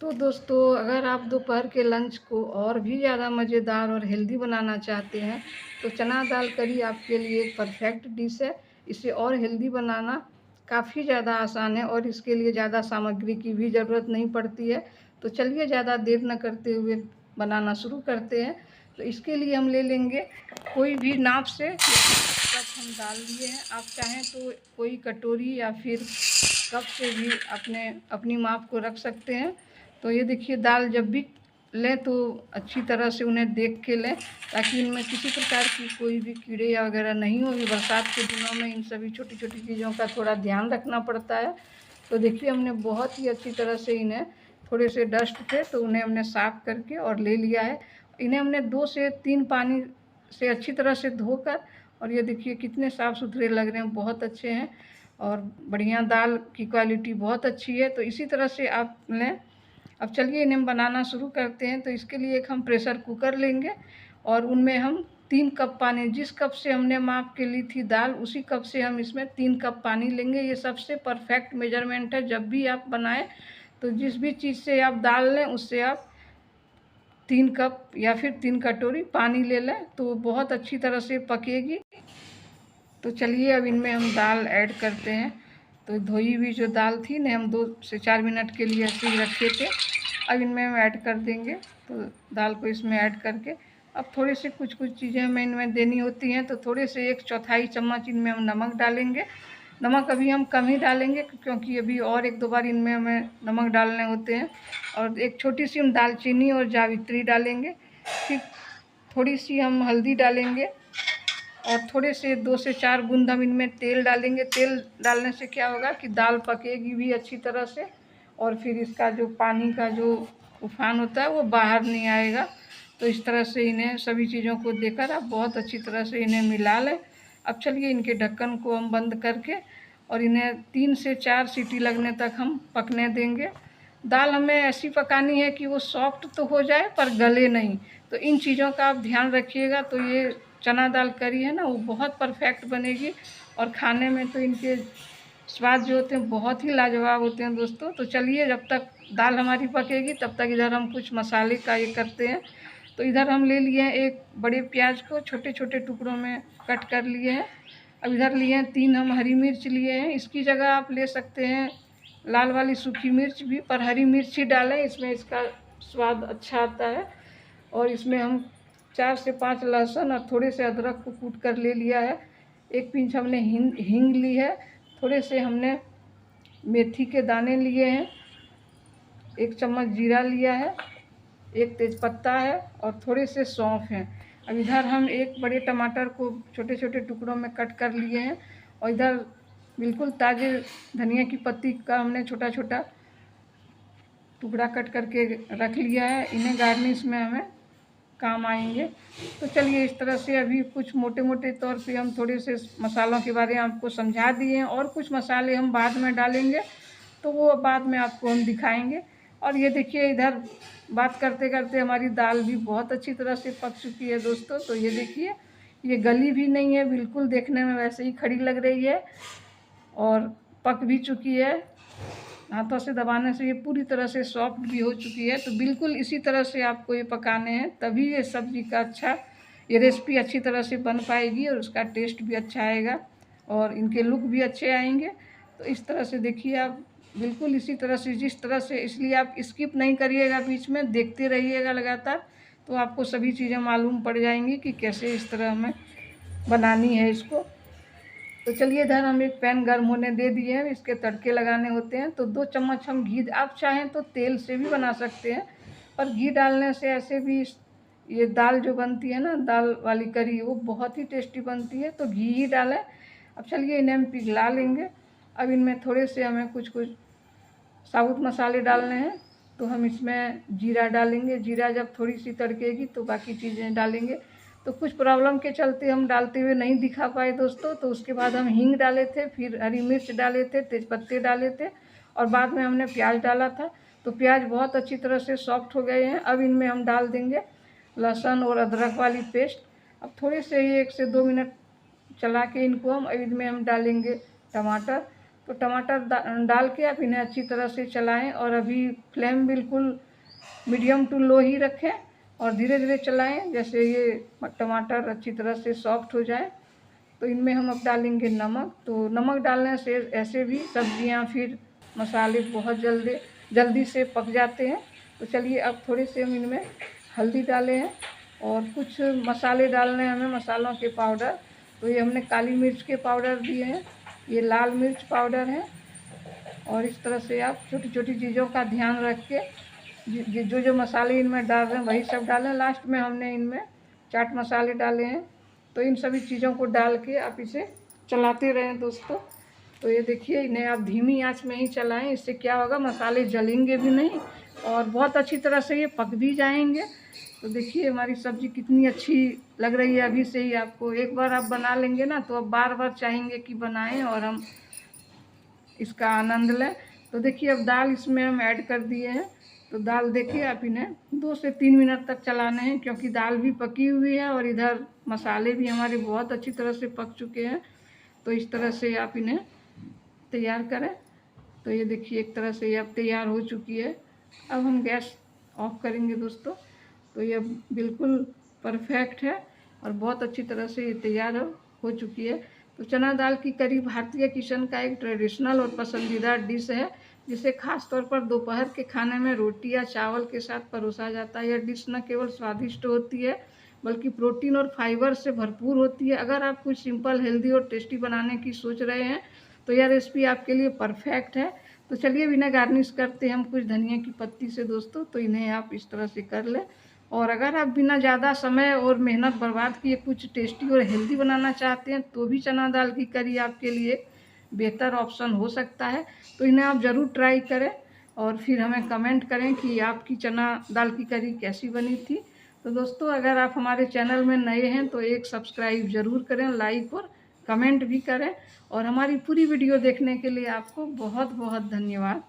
तो दोस्तों, अगर आप दोपहर के लंच को और भी ज़्यादा मज़ेदार और हेल्दी बनाना चाहते हैं, तो चना दाल करी आपके लिए एक परफेक्ट डिश है। इसे और हेल्दी बनाना काफ़ी ज़्यादा आसान है और इसके लिए ज़्यादा सामग्री की भी ज़रूरत नहीं पड़ती है। तो चलिए ज़्यादा देर न करते हुए बनाना शुरू करते हैं। तो इसके लिए हम ले लेंगे कोई भी नाप से कप हम दाल लिए हैं। आप चाहें तो कोई कटोरी या फिर कप से भी अपनी माप को रख सकते हैं। तो ये देखिए, दाल जब भी लें तो अच्छी तरह से उन्हें देख के लें, ताकि इनमें किसी प्रकार की कोई भी कीड़े या वगैरह नहीं हो। ये बरसात के दिनों में इन सभी छोटी छोटी चीज़ों का थोड़ा ध्यान रखना पड़ता है। तो देखिए, हमने बहुत ही अच्छी तरह से इन्हें, थोड़े से डस्ट थे तो उन्हें हमने साफ़ करके और ले लिया है। इन्हें हमने 2 से 3 पानी से अच्छी तरह से धोकर, और ये देखिए कितने साफ़ सुथरे लग रहे हैं, बहुत अच्छे हैं और बढ़िया, दाल की क्वालिटी बहुत अच्छी है। तो इसी तरह से आप लें। अब चलिए इन्हें हम बनाना शुरू करते हैं। तो इसके लिए एक हम प्रेशर कुकर लेंगे और उनमें हम 3 कप पानी, जिस कप से हमने माप के ली थी दाल, उसी कप से हम इसमें 3 कप पानी लेंगे। ये सबसे परफेक्ट मेजरमेंट है। जब भी आप बनाएं तो जिस भी चीज़ से आप दाल लें उससे आप 3 कप या फिर 3 कटोरी पानी ले लें, तो बहुत अच्छी तरह से पकेगी। तो चलिए अब इनमें हम दाल ऐड करते हैं। तो धोई हुई जो दाल थी ने हम 2 से 4 मिनट के लिए ऐसे ही रखे थे। अब इनमें हम ऐड कर देंगे। तो दाल को इसमें ऐड करके अब थोड़े से कुछ चीज़ें हमें इनमें देनी होती हैं। तो थोड़े से 1/4 चम्मच इनमें हम नमक डालेंगे। नमक अभी हम कम ही डालेंगे, क्योंकि अभी और 1-2 बार इनमें हमें नमक डालने होते हैं। और एक छोटी सी हम दालचीनी और जावित्री डालेंगे। फिर थोड़ी सी हम हल्दी डालेंगे और थोड़े से 2 से 4 बूंद हम इनमें तेल डालेंगे। तेल डालने से क्या होगा कि दाल पकेगी भी अच्छी तरह से, और फिर इसका जो पानी का जो उफान होता है वो बाहर नहीं आएगा। तो इस तरह से इन्हें सभी चीज़ों को देकर आप बहुत अच्छी तरह से इन्हें मिला लें। अब चलिए इनके ढक्कन को हम बंद करके और इन्हें 3 से 4 सीटी लगने तक हम पकने देंगे। दाल हमें ऐसी पकानी है कि वो सॉफ्ट तो हो जाए पर गले नहीं। तो इन चीज़ों का आप ध्यान रखिएगा। तो ये चना दाल करी है ना, वो बहुत परफेक्ट बनेगी और खाने में तो इनके स्वाद जो होते हैं बहुत ही लाजवाब होते हैं दोस्तों। तो चलिए, जब तक दाल हमारी पकेगी तब तक इधर हम कुछ मसाले का ये करते हैं। तो इधर हम ले लिए हैं एक बड़े प्याज को छोटे छोटे टुकड़ों में कट कर लिए हैं। अब इधर लिए हैं 3 हम हरी मिर्च लिए हैं। इसकी जगह आप ले सकते हैं लाल वाली सूखी मिर्च भी, पर हरी मिर्च ही डालें, इसमें इसका स्वाद अच्छा आता है। और इसमें हम 4 से 5 लहसुन और थोड़े से अदरक को कूट कर ले लिया है। एक पिंच हमने हींग ली है। थोड़े से हमने मेथी के दाने लिए हैं। 1 चम्मच जीरा लिया है। एक तेज़पत्ता है और थोड़े से सौंफ हैं। अब इधर हम एक बड़े टमाटर को छोटे छोटे टुकड़ों में कट कर लिए हैं और इधर बिल्कुल ताज़े धनिया की पत्ती का हमने छोटा छोटा टुकड़ा कट करके रख लिया है। इन्हें गार्निश में हमें काम आएंगे। तो चलिए, इस तरह से अभी कुछ मोटे मोटे तौर पे हम थोड़े से मसालों के बारे में आपको समझा दिए हैं, और कुछ मसाले हम बाद में डालेंगे, तो वो बाद में आपको हम दिखाएंगे। और ये देखिए, इधर बात करते करते हमारी दाल भी बहुत अच्छी तरह से पक चुकी है दोस्तों। तो ये देखिए, ये गली भी नहीं है, बिल्कुल देखने में वैसे ही खड़ी लग रही है और पक भी चुकी है। हाथों से दबाने से ये पूरी तरह से सॉफ्ट भी हो चुकी है। तो बिल्कुल इसी तरह से आपको ये पकाने हैं, तभी ये सब्ज़ी का ये रेसिपी अच्छी तरह से बन पाएगी और उसका टेस्ट भी अच्छा आएगा और इनके लुक भी अच्छे आएंगे। तो इस तरह से देखिए, आप बिल्कुल इसी तरह से, जिस तरह से, इसलिए आप स्किप नहीं करिएगा, बीच में देखते रहिएगा लगातार, तो आपको सभी चीज़ें मालूम पड़ जाएंगी कि कैसे इस तरह हमें बनानी है इसको। तो चलिए, इधर हम एक पैन गर्म होने दे दिए हैं, इसके तड़के लगाने होते हैं। तो 2 चम्मच हम घी, आप चाहें तो तेल से भी बना सकते हैं, पर घी डालने से ऐसे भी ये दाल जो बनती है ना, दाल वाली करी, वो बहुत ही टेस्टी बनती है। तो घी ही डालें। अब चलिए, इन्हें हम पिघला लेंगे। अब इनमें थोड़े से हमें कुछ साबुत मसाले डालने हैं। तो हम इसमें जीरा डालेंगे। जीरा जब थोड़ी सी तड़केगी तो बाकी चीज़ें डालेंगे। तो कुछ प्रॉब्लम के चलते हम डालते हुए नहीं दिखा पाए दोस्तों। तो उसके बाद हम हींग डाले थे, फिर हरी मिर्च डाले थे, तेज़पत्ते डाले थे और बाद में हमने प्याज डाला था। तो प्याज बहुत अच्छी तरह से सॉफ्ट हो गए हैं। अब इनमें हम डाल देंगे लहसुन और अदरक वाली पेस्ट। अब थोड़े से ही 1 से 2 मिनट चला के इनको हम, इनमें हम डालेंगे टमाटर। तो टमाटर डाल के आप इन्हें अच्छी तरह से चलाएं और अभी फ्लेम बिल्कुल मीडियम टू लो ही रखें और धीरे धीरे चलाएं जैसे ये टमाटर अच्छी तरह से सॉफ्ट हो जाए। तो इनमें हम अब डालेंगे नमक। तो नमक डालने से ऐसे भी सब्जियां फिर मसाले बहुत जल्दी से पक जाते हैं। तो चलिए अब थोड़े से हम इनमें हल्दी डाले हैं और कुछ मसाले डालने हैं हमें, मसालों के पाउडर। तो ये हमने काली मिर्च के पाउडर दिए हैं, ये लाल मिर्च पाउडर है। और इस तरह से आप छोटी छोटी चीज़ों का ध्यान रख के जो मसाले इनमें डाल रहे हैं वही सब डालें। लास्ट में हमने इनमें चाट मसाले डाले हैं। तो इन सभी चीज़ों को डाल के आप इसे चलाते रहें दोस्तों। तो ये देखिए इन्हें आप धीमी आंच में ही चलाएं, इससे क्या होगा मसाले जलेंगे भी नहीं और बहुत अच्छी तरह से ये पक भी जाएंगे। तो देखिए हमारी सब्ज़ी कितनी अच्छी लग रही है अभी से ही। आपको एक बार आप बना लेंगे ना तो अब बार बार चाहेंगे कि बनाएं और हम इसका आनंद लें। तो देखिए अब दाल इसमें हम ऐड कर दिए हैं। तो दाल देखिए आप इन्हें 2 से 3 मिनट तक चलाने हैं क्योंकि दाल भी पकी हुई है और इधर मसाले भी हमारे बहुत अच्छी तरह से पक चुके हैं। तो इस तरह से आप इन्हें तैयार करें। तो ये देखिए एक तरह से ये अब तैयार हो चुकी है। अब हम गैस ऑफ करेंगे दोस्तों। तो ये बिल्कुल परफेक्ट है और बहुत अच्छी तरह से ये तैयार हो चुकी है। तो चना दाल की करी भारतीय किचन का एक ट्रेडिशनल और पसंदीदा डिश है जिसे खास तौर पर दोपहर के खाने में रोटी या चावल के साथ परोसा जाता है। यह डिश न केवल स्वादिष्ट होती है बल्कि प्रोटीन और फाइबर से भरपूर होती है। अगर आप कुछ सिंपल, हेल्दी और टेस्टी बनाने की सोच रहे हैं तो यह रेसिपी आपके लिए परफेक्ट है। तो चलिए बिना गार्निश करते हम कुछ धनिया की पत्ती से दोस्तों। तो इन्हें आप इस तरह से कर लें। और अगर आप बिना ज़्यादा समय और मेहनत बर्बाद किए कुछ टेस्टी और हेल्दी बनाना चाहते हैं तो भी चना दाल की करी आपके लिए बेहतर ऑप्शन हो सकता है। तो इन्हें आप ज़रूर ट्राई करें और फिर हमें कमेंट करें कि आपकी चना दाल की करी कैसी बनी थी। तो दोस्तों अगर आप हमारे चैनल में नए हैं तो एक सब्सक्राइब ज़रूर करें, लाइक और कमेंट भी करें। और हमारी पूरी वीडियो देखने के लिए आपको बहुत बहुत धन्यवाद।